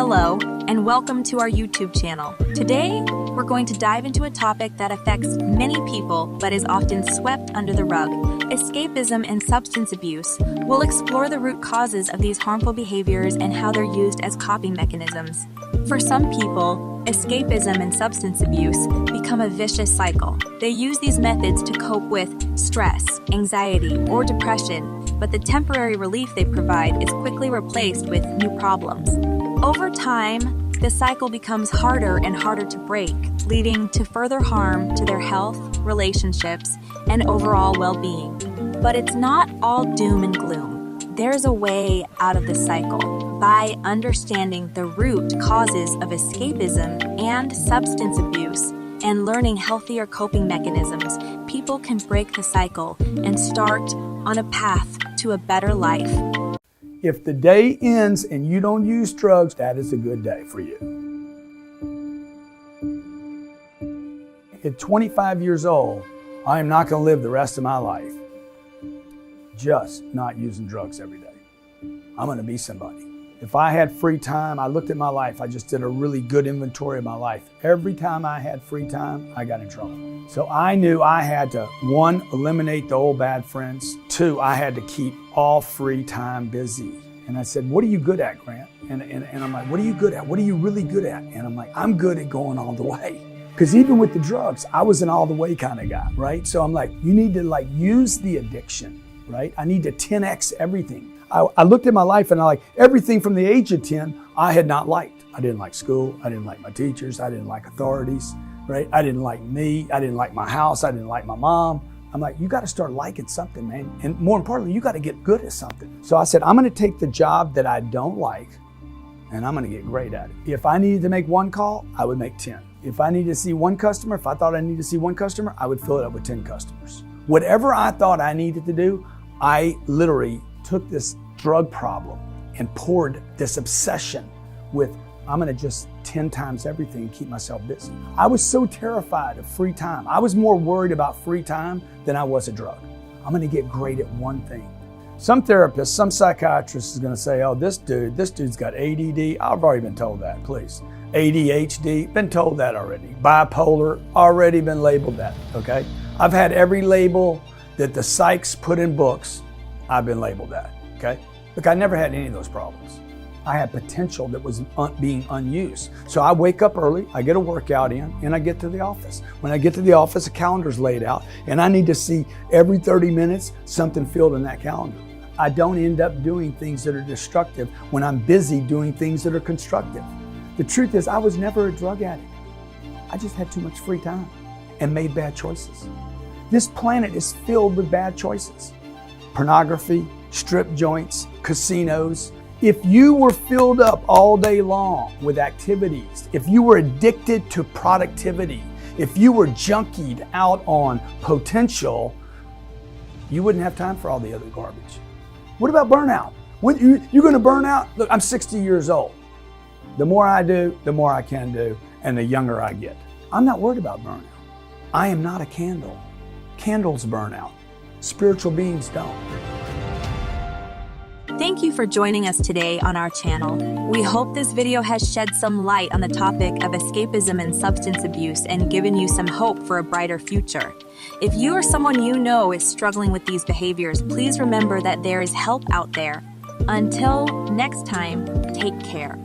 Hello, and welcome to our YouTube channel. Today, we're going to dive into a topic that affects many people but is often swept under the rug: escapism and substance abuse. We'll explore the root causes of these harmful behaviors and how they're used as coping mechanisms. For some people, escapism and substance abuse become a vicious cycle. They use these methods to cope with stress, anxiety, or depression, but the temporary relief they provide is quickly replaced with new problems. Over time, the cycle becomes harder and harder to break, leading to further harm to their health, relationships, and overall well-being. But it's not all doom and gloom. There's a way out of the cycle. By understanding the root causes of escapism and substance abuse and learning healthier coping mechanisms, people can break the cycle and start on a path to a better life. If the day ends and you don't use drugs, that is a good day for you. At 25 years old, I am not going to live the rest of my life just not using drugs every day. I'm going to be somebody. If I had free time, I looked at my life, I just did a really good inventory of my life. Every time I had free time, I got in trouble. So I knew I had to, 1, eliminate the old bad friends. 2, I had to keep all free time busy. And I said, what are you good at, Grant? And I'm like, what are you good at? What are you really good at? And I'm like, I'm good at going all the way. Because even with the drugs, I was an all the way kind of guy, right? So I'm like, you need to use the addiction, right? I need to 10x everything. I looked at my life and everything from the age of 10, I had not liked. I didn't like school. I didn't like my teachers. I didn't like authorities, right? I didn't like me. I didn't like my house. I didn't like my mom. I'm like, you got to start liking something, man. And more importantly, you got to get good at something. So I said, I'm going to take the job that I don't like and I'm going to get great at it. If I needed to make 1 call, I would make 10. If I needed to see 1 customer, if I thought I needed to see 1 customer, I would fill it up with 10 customers. Whatever I thought I needed to do, I literally took this drug problem and poured this obsession with, I'm going to just 10 times everything and keep myself busy. I was so terrified of free time. I was more worried about free time than I was a drug. I'm going to get great at one thing. Some therapist, some psychiatrist is going to say, oh, this dude's got ADD. I've already been told that, please. ADHD, been told that already. Bipolar, already been labeled that, okay? I've had every label that the psychs put in books, I've been labeled that, okay? Look, I never had any of those problems. I had potential that was being unused. So I wake up early, I get a workout in, and I get to the office. When I get to the office, a calendar's laid out, and I need to see every 30 minutes something filled in that calendar. I don't end up doing things that are destructive when I'm busy doing things that are constructive. The truth is, I was never a drug addict. I just had too much free time and made bad choices. This planet is filled with bad choices. Pornography, strip joints, casinos. If you were filled up all day long with activities, if you were addicted to productivity, if you were junkied out on potential, you wouldn't have time for all the other garbage. What about burnout? When you're going to burn out? Look, I'm 60 years old. The more I do, the more I can do, and the younger I get. I'm not worried about burnout. I am not a candle. Candles burn out. Spiritual beings don't. Thank you for joining us today on our channel. We hope this video has shed some light on the topic of escapism and substance abuse and given you some hope for a brighter future. If you or someone you know is struggling with these behaviors, please remember that there is help out there. Until next time, take care.